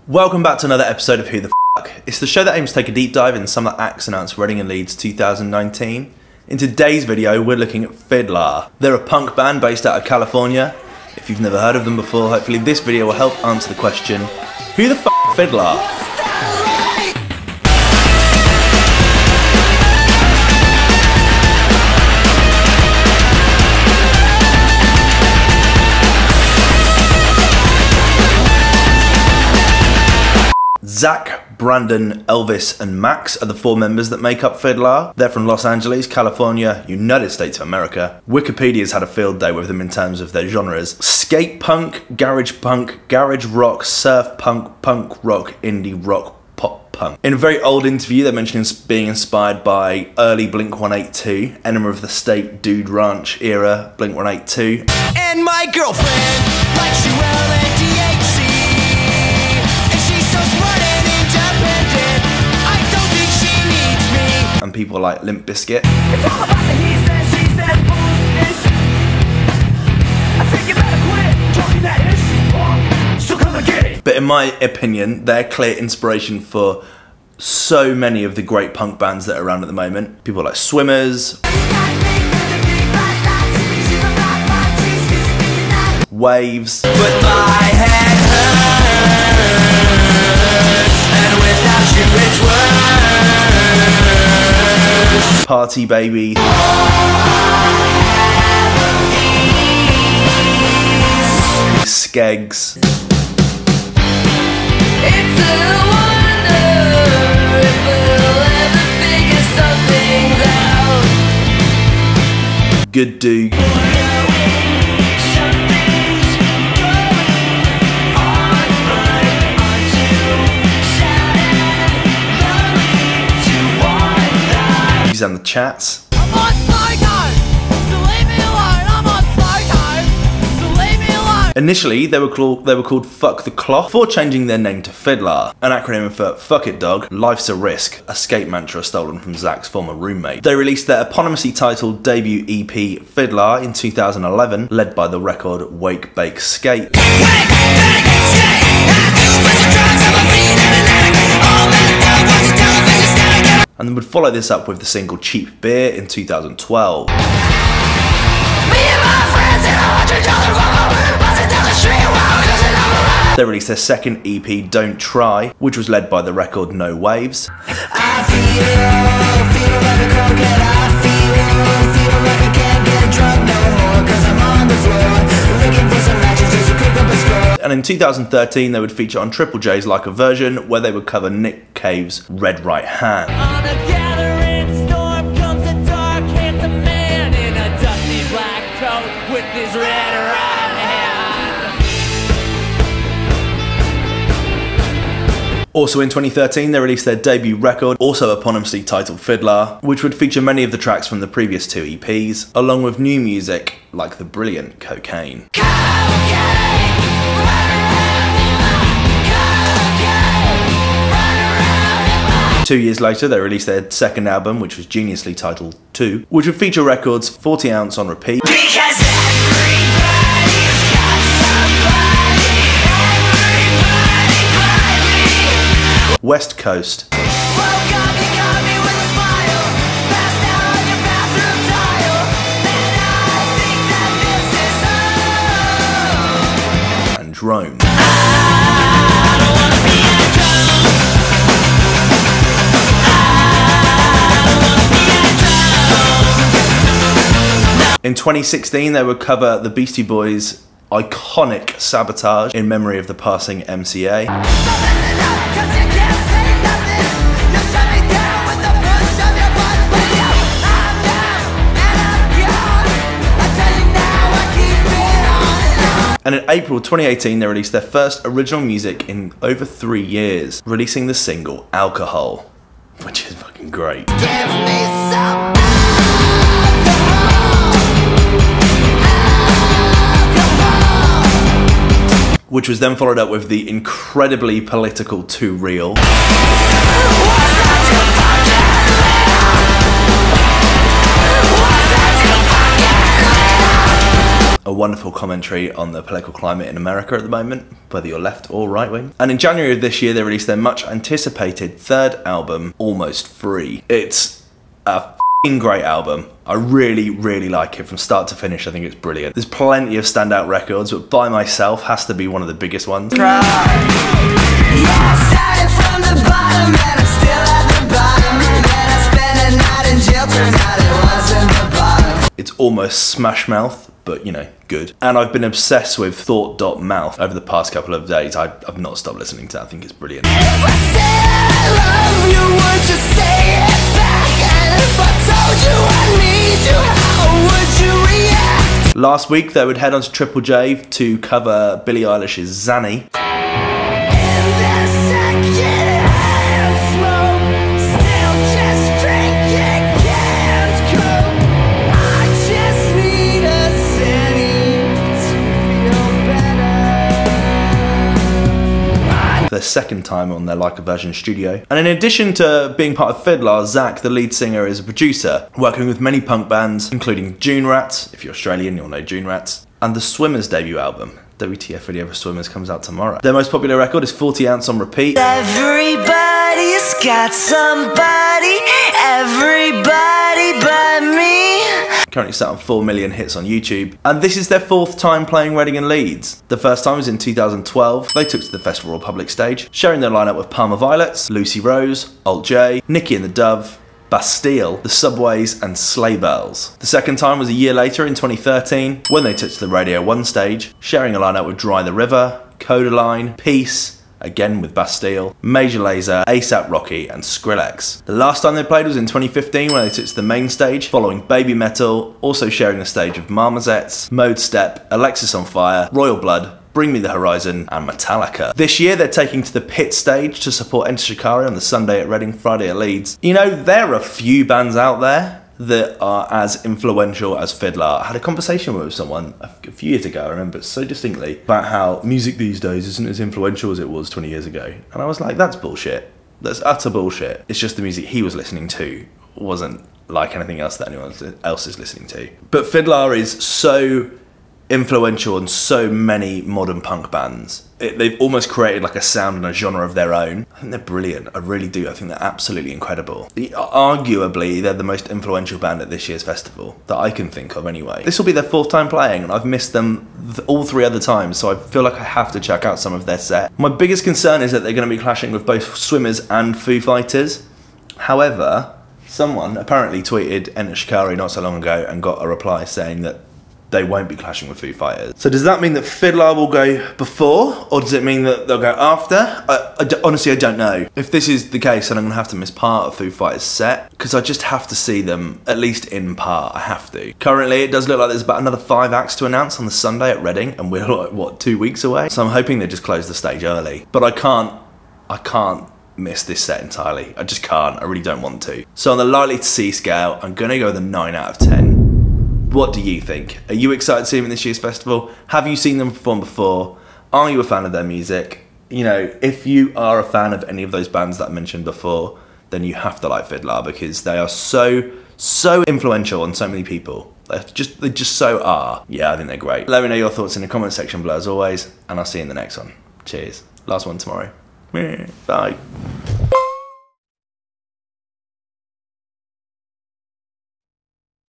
Welcome back to another episode of Who the F**k. It's the show that aims to take a deep dive in some of the acts announced for Reading Leeds 2019. In today's video, we're looking at Fidlar. They're a punk band based out of California. If you've never heard of them before, hopefully this video will help answer the question, who the f**k is Fidlar? Zach, Brandon, Elvis and Max are the four members that make up Fidlar. They're from Los Angeles, California, United States of America. Wikipedia's had a field day with them in terms of their genres. Skate punk, garage rock, surf punk, punk rock, indie rock, pop punk. In a very old interview, they're mentioning being inspired by early Blink-182, Enema of the State, Dude Ranch era Blink-182. And my girlfriend likes you well and THC. And people like Limp Bizkit. It's all about the he says, she says, bullshit. I think you better quit talking that ish. So come and get it. But in my opinion, they're clear inspiration for so many of the great punk bands that are around at the moment. People like Swimmers, Waves, But my head hurts, and without you it's worse. Party Baby, Skeggs. It's a wonder if we'll ever figure some things out. Good Dude, and the Chats. I'm on psycho, so leave me alone. I'm on psycho, so leave me alone. Initially, they were called Fuck the Cloth before changing their name to Fidlar, an acronym for Fuck It Dog, Life's a Risk, a skate mantra stolen from Zach's former roommate. They released their eponymously titled debut EP, Fidlar, in 2011, led by the record Wake, Bake, Skate. And then would follow this up with the single Cheap Beer in 2012. They released their second EP, Don't Try, which was led by the record No Waves. And in 2013, they would feature on Triple J's Like a Version, where they would cover Nick Cave's Red Right Hand. On a gathering storm comes a dark, handsome man in a dusty black coat with his red right hand. Also in 2013, they released their debut record, also eponymously titled Fidlar, which would feature many of the tracks from the previous two EPs, along with new music like the brilliant Cocaine. 2 years later, they released their second album, which was geniusly titled 2, which would feature records 40 Ounce on repeat, Because everybody's got somebody, West Coast, Woke up, you got me with a smile, passed out on your bathroom tile, and I think that this is and Drone. I don't wanna be a drone. In 2016, they would cover the Beastie Boys' iconic Sabotage in memory of the passing MCA. And in April 2018, they released their first original music in over 3 years, releasing the single Alcohol, which is fucking great. Give me some. Which was then followed up with the incredibly political Too Real. a wonderful commentary on the political climate in America at the moment, whether you're left or right wing. And in January of this year, they released their much anticipated third album, Almost Free. It's a f***ing great album. I really, really like it from start to finish. I think it's brilliant. There's plenty of standout records, but By Myself has to be one of the biggest ones. It's almost Smash Mouth, but you know, good. And I've been obsessed with Thought.Mouth over the past couple of days. I've not stopped listening to that. I think it's brilliant. And if I said I love you, would you say it back? And if I told you I need you, how would you react? Last week they would head on to Triple J to cover Billie Eilish's Zanny. Their second time on their Like a Virgin studio. And in addition to being part of Fidlar, Zach, the lead singer, is a producer, working with many punk bands, including June Rats. If you're Australian, you'll know June Rats. And the Swimmers' debut album, WTF Video for Swimmers, comes out tomorrow. Their most popular record is 40 Ounce on repeat. Everybody's got somebody, everybody but me. Currently sat on 4 million hits on YouTube. And this is their fourth time playing Reading and Leeds. The first time was in 2012. They took to the Festival Republic stage, sharing their lineup with Palmer Violets, Lucy Rose, Alt J, Nicky and the Dove, Bastille, The Subways and Sleigh Bells. The second time was a year later in 2013 when they took to the Radio 1 stage, sharing a lineup with Dry the River, Codaline, Peace, again with Bastille, Major Lazer, ASAP Rocky and Skrillex. The last time they played was in 2015 when they took to the main stage, following Baby Metal, also sharing the stage with Marmozets, Mode Step, Alexis on Fire, Royal Blood, Bring Me the Horizon and Metallica. This year they're taking to the pit stage to support Enter Shikari on the Sunday at Reading, Friday at Leeds. You know, there are a few bands out there that are as influential as Fidlar. I had a conversation with someone a few years ago, I remember so distinctly, about how music these days isn't as influential as it was 20 years ago. And I was like, that's bullshit. That's utter bullshit. It's just the music he was listening to wasn't like anything else that anyone else is listening to. But Fidlar is so influential on so many modern punk bands. They've almost created like a sound and a genre of their own. I think they're brilliant. I really do. I think they're absolutely incredible. Arguably, they're the most influential band at this year's festival that I can think of anyway. This will be their fourth time playing and I've missed them all three other times, so I feel like I have to check out some of their set. My biggest concern is that they're going to be clashing with both Swimmers and Foo Fighters. However, someone apparently tweeted Enter Shikari not so long ago and got a reply saying that they won't be clashing with Foo Fighters. So does that mean that Fidlar will go before, or does it mean that they'll go after? Honestly, I don't know. If this is the case, then I'm gonna have to miss part of Foo Fighters' set, because I just have to see them, at least in part, I have to. Currently, it does look like there's about another 5 acts to announce on the Sunday at Reading, and we're like, what, 2 weeks away? So I'm hoping they just close the stage early. But I can't miss this set entirely. I just can't, I really don't want to. So on the likely to see scale, I'm gonna go with a 9 out of 10. What do you think? Are you excited to see them in this year's festival? Have you seen them perform before? Are you a fan of their music? You know, if you are a fan of any of those bands that I mentioned before, then you have to like Fidlar because they are so influential on so many people. They just so are. Yeah, I think they're great. Let me know your thoughts in the comment section below as always, and I'll see you in the next one. Cheers. Last one tomorrow. Bye.